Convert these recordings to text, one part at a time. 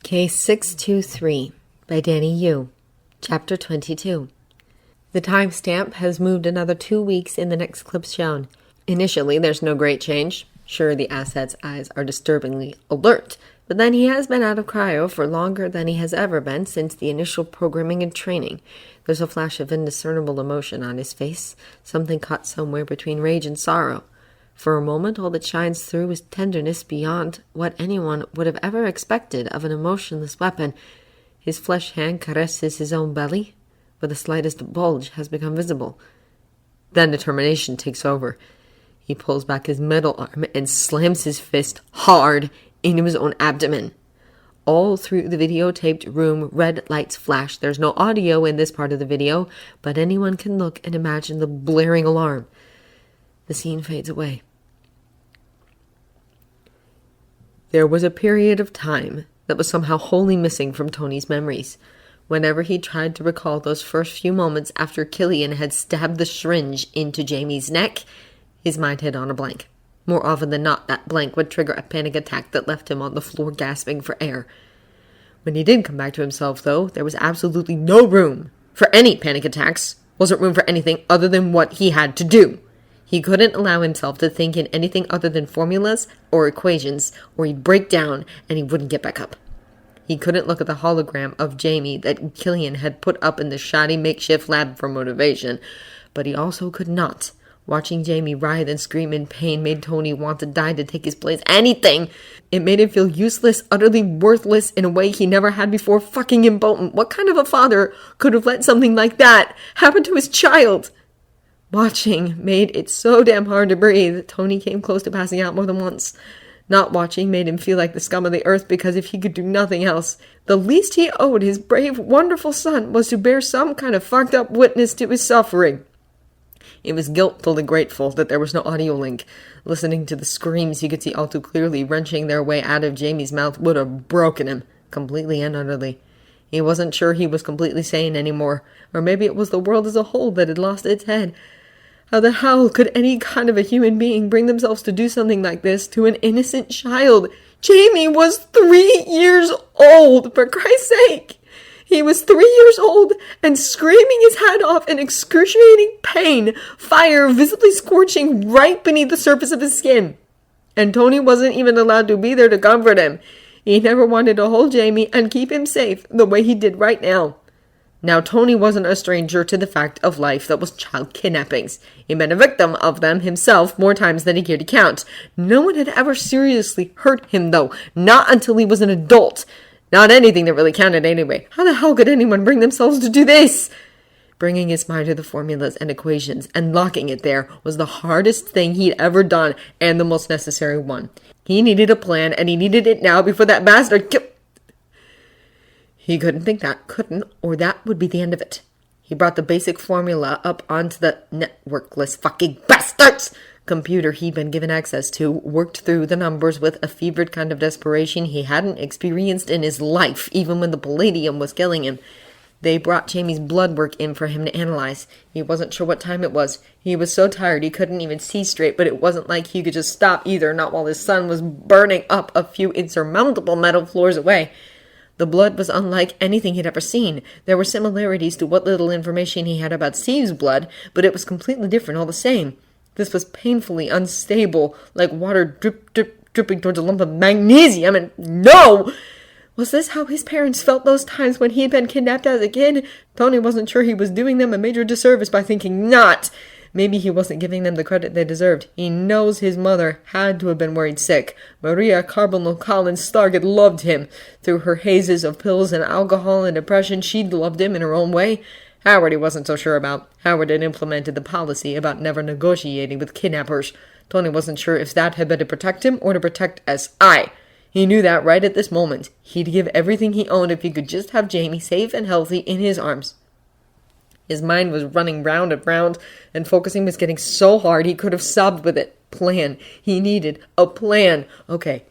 Case 623 by Danny Yu, Chapter 22. The timestamp has moved another 2 weeks in the next clip shown. Initially, there's no great change. Sure, the asset's eyes are disturbingly alert, but then he has been out of cryo for longer than he has ever been since the initial programming and training. There's a flash of indiscernible emotion on his face, something caught somewhere between rage and sorrow. For a moment, all that shines through is tenderness beyond what anyone would have ever expected of an emotionless weapon. His flesh hand caresses his own belly, but the slightest bulge has become visible. Then determination takes over. He pulls back his metal arm and slams his fist hard into his own abdomen. All through the videotaped room, red lights flash. There's no audio in this part of the video, but anyone can look and imagine the blaring alarm. The scene fades away. There was a period of time that was somehow wholly missing from Tony's memories. Whenever he tried to recall those first few moments after Killian had stabbed the syringe into Jamie's neck, his mind hit on a blank. More often than not, that blank would trigger a panic attack that left him on the floor gasping for air. When he did come back to himself, though, there was absolutely no room for any panic attacks. Wasn't room for anything other than what he had to do. He couldn't allow himself to think in anything other than formulas or equations, or he'd break down and he wouldn't get back up. He couldn't look at the hologram of Jamie that Killian had put up in the shoddy makeshift lab for motivation, but he also could not. Watching Jamie writhe and scream in pain made Tony want to die to take his place. Anything! It made him feel useless, utterly worthless in a way he never had before. Fucking impotent. What kind of a father could have let something like that happen to his child? Watching made it so damn hard to breathe. Tony came close to passing out more than once. Not watching made him feel like the scum of the earth because if he could do nothing else, the least he owed his brave, wonderful son was to bear some kind of fucked up witness to his suffering. He was guiltfully grateful that there was no audio link. Listening to the screams he could see all too clearly wrenching their way out of Jamie's mouth would have broken him, completely and utterly. He wasn't sure he was completely sane anymore, or maybe it was the world as a whole that had lost its head. How the hell could any kind of a human being bring themselves to do something like this to an innocent child? Jamie was 3 years old, for Christ's sake! He was 3 years old and screaming his head off in excruciating pain, fire visibly scorching right beneath the surface of his skin. And Tony wasn't even allowed to be there to comfort him. He never wanted to hold Jamie and keep him safe the way he did right now. Now, Tony wasn't a stranger to the fact of life that was child kidnappings. He'd been a victim of them himself more times than he cared to count. No one had ever seriously hurt him, though. Not until he was an adult. Not anything that really counted anyway. How the hell could anyone bring themselves to do this? Bringing his mind to the formulas and equations and locking it there was the hardest thing he'd ever done and the most necessary one. He needed a plan, and he needed it now before that bastard He couldn't think that, couldn't, or that would be the end of it. He brought the basic formula up onto the networkless fucking bastards computer he'd been given access to, worked through the numbers with a fevered kind of desperation he hadn't experienced in his life, even when the palladium was killing him. They brought Jamie's blood work in for him to analyze. He wasn't sure what time it was. He was so tired he couldn't even see straight, but it wasn't like he could just stop either, not while his son was burning up a few insurmountable metal floors away. The blood was unlike anything he'd ever seen. There were similarities to what little information he had about Steve's blood, but it was completely different all the same. This was painfully unstable, like water dripping towards a lump of magnesium, and no! Was this how his parents felt those times when he had been kidnapped as a kid? Tony wasn't sure he was doing them a major disservice by thinking not. Maybe he wasn't giving them the credit they deserved. He knows his mother had to have been worried sick. Maria Carbonell Collins Stark had loved him. Through her hazes of pills and alcohol and depression, she'd loved him in her own way. Howard he wasn't so sure about. Howard had implemented the policy about never negotiating with kidnappers. Tony wasn't sure if that had been to protect him or to protect S.I. He knew that right at this moment. He'd give everything he owned if he could just have Jamie safe and healthy in his arms. His mind was running round and round, and focusing was getting so hard he could have sobbed with it. Plan. He needed a plan. Okay.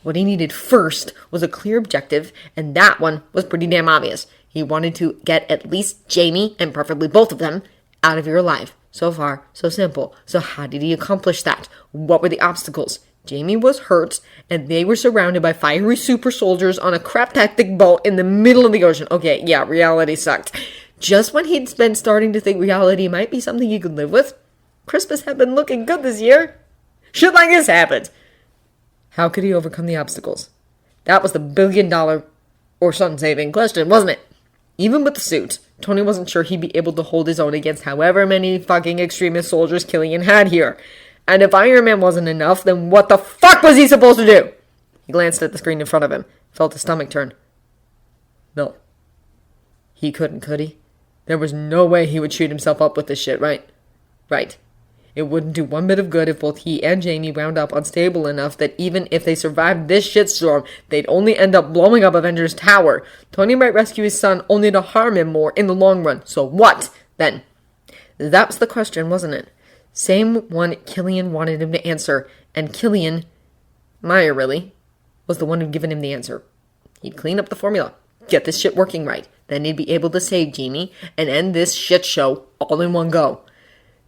What he needed first was a clear objective, and that one was pretty damn obvious. He wanted to get at least Jamie, and preferably both of them, out of here alive. So far, so simple. So how did he accomplish that? What were the obstacles? Jamie was hurt, and they were surrounded by fiery super soldiers on a crap-tactic boat in the middle of the ocean. Okay, yeah, reality sucked. Just when he'd been starting to think reality might be something he could live with, Christmas had been looking good this year. Shit like this happened. How could he overcome the obstacles? That was the billion-dollar or sun-saving question, wasn't it? Even with the suit, Tony wasn't sure he'd be able to hold his own against however many fucking extremist soldiers Killian had here. And if Iron Man wasn't enough, then what the fuck was he supposed to do? He glanced at the screen in front of him, felt his stomach turn. No. He couldn't, could he? There was no way he would shoot himself up with this shit, right? Right. It wouldn't do one bit of good if both he and Jamie wound up unstable enough that even if they survived this shitstorm, they'd only end up blowing up Avengers Tower. Tony might rescue his son only to harm him more in the long run. So what, then? That was the question, wasn't it? Same one Killian wanted him to answer, and Killian, Meyer really, was the one who'd given him the answer. He'd clean up the formula, get this shit working right, then he'd be able to save Jamie and end this shit show all in one go.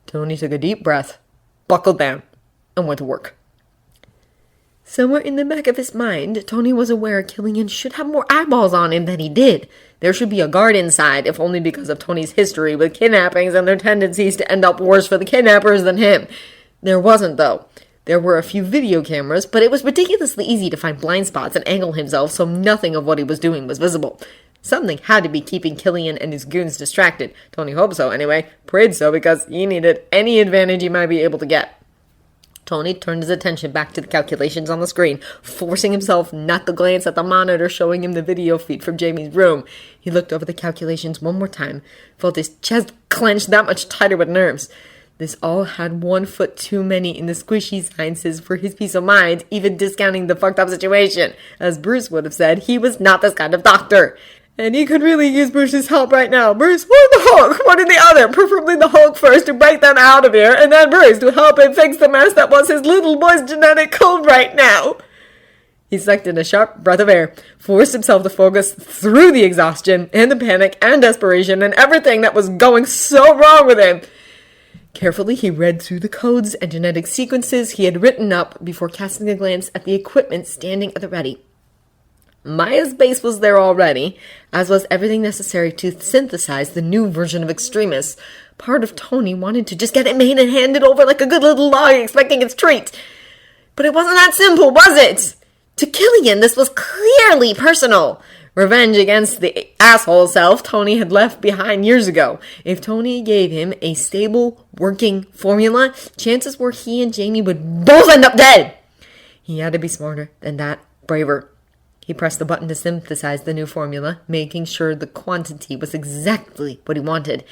Tony took a deep breath, buckled down, and went to work. Somewhere in the back of his mind, Tony was aware Killian should have more eyeballs on him than he did. There should be a guard inside, if only because of Tony's history with kidnappings and their tendencies to end up worse for the kidnappers than him. There wasn't, though. There were a few video cameras, but it was ridiculously easy to find blind spots and angle himself so nothing of what he was doing was visible. Something had to be keeping Killian and his goons distracted. Tony hoped so, anyway. Prayed so, because he needed any advantage he might be able to get. Tony turned his attention back to the calculations on the screen, forcing himself not to glance at the monitor showing him the video feed from Jamie's room. He looked over the calculations one more time, felt his chest clench that much tighter with nerves. This all had 1 foot too many in the squishy sciences for his peace of mind, even discounting the fucked up situation. As Bruce would have said, he was not this kind of doctor. And he could really use Bruce's help right now. Bruce, one the Hulk, one in the other. Preferably the Hulk first to break them out of here, and then Bruce to help him fix the mess that was his little boy's genetic code right now. He sucked in a sharp breath of air, forced himself to focus through the exhaustion and the panic and desperation and everything that was going so wrong with him. Carefully, he read through the codes and genetic sequences he had written up before casting a glance at the equipment standing at the ready. Maya's base was there already, as was everything necessary to synthesize the new version of Extremis. Part of Tony wanted to just get it made and handed over like a good little dog expecting its treat. But it wasn't that simple, was it? To Killian, this was clearly personal. Revenge against the asshole self Tony had left behind years ago. If Tony gave him a stable, working formula, chances were he and Jamie would both end up dead. He had to be smarter than that, braver. He pressed the button to synthesize the new formula, making sure the quantity was exactly what he wanted.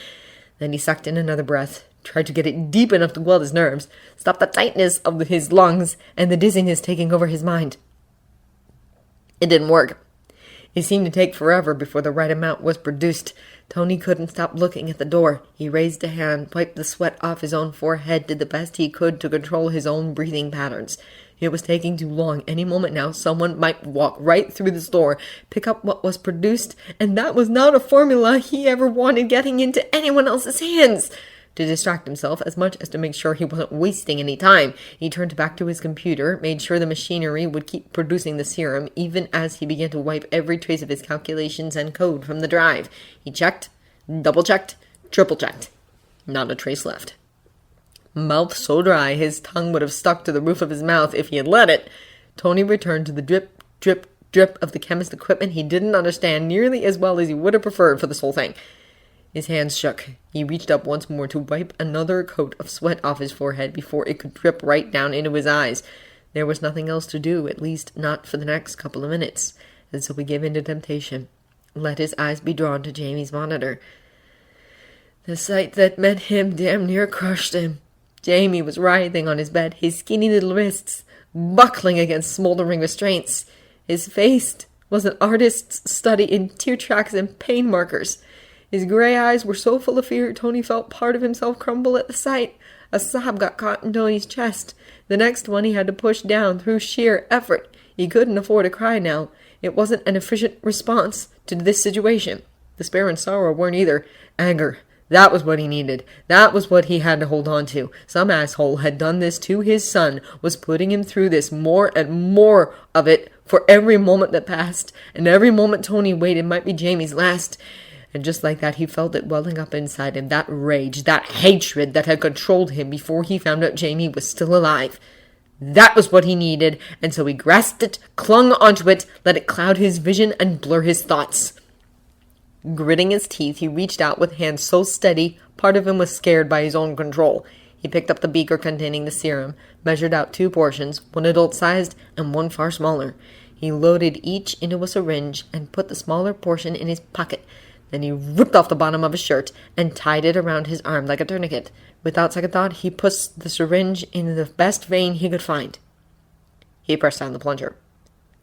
Then he sucked in another breath, tried to get it deep enough to quell his nerves, stop the tightness of his lungs and the dizziness taking over his mind. It didn't work. It seemed to take forever before the right amount was produced. Tony couldn't stop looking at the door. He raised a hand, wiped the sweat off his own forehead, did the best he could to control his own breathing patterns. It was taking too long. Any moment now, someone might walk right through the store, pick up what was produced, and that was not a formula he ever wanted getting into anyone else's hands. To distract himself as much as to make sure he wasn't wasting any time, he turned back to his computer, made sure the machinery would keep producing the serum, even as he began to wipe every trace of his calculations and code from the drive. He checked, double-checked, triple-checked. Not a trace left. Mouth so dry his tongue would have stuck to the roof of his mouth if he had let it. Tony returned to the drip, drip, drip of the chemist's equipment he didn't understand nearly as well as he would have preferred for this whole thing. His hands shook. He reached up once more to wipe another coat of sweat off his forehead before it could drip right down into his eyes. There was nothing else to do, at least not for the next couple of minutes, and so he gave in to temptation. Let his eyes be drawn to Jamie's monitor. The sight that met him damn near crushed him. Jamie was writhing on his bed, his skinny little wrists buckling against smoldering restraints. His face was an artist's study in tear tracks and pain markers. His gray eyes were so full of fear, Tony felt part of himself crumble at the sight. A sob got caught in Tony's chest. The next one he had to push down through sheer effort. He couldn't afford to cry now. It wasn't an efficient response to this situation. Despair and sorrow weren't either. Anger, That was what he needed. That was what he had to hold on to. Some asshole had done this to his son, was putting him through this more and more of it for every moment that passed, and every moment Tony waited might be Jamie's last. And just like that, he felt it welling up inside him, that rage, that hatred that had controlled him before he found out Jamie was still alive. That was what he needed, and so he grasped it, clung onto it, let it cloud his vision and blur his thoughts. Gritting his teeth, he reached out with hands so steady, part of him was scared by his own control. He picked up the beaker containing the serum, measured out 2 portions, one adult-sized and one far smaller. He loaded each into a syringe and put the smaller portion in his pocket. Then he ripped off the bottom of his shirt and tied it around his arm like a tourniquet. Without second thought, he pushed the syringe in the best vein he could find. He pressed down the plunger.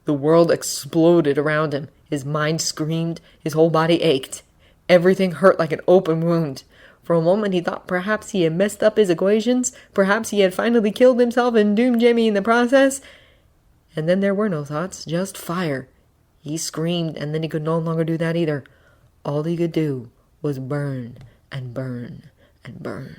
The world exploded around him. His mind screamed. His whole body ached. Everything hurt like an open wound. For a moment he thought perhaps he had messed up his equations. Perhaps he had finally killed himself and doomed Jamie in the process. And then there were no thoughts, just fire. He screamed, and then he could no longer do that either. All he could do was burn and burn and burn.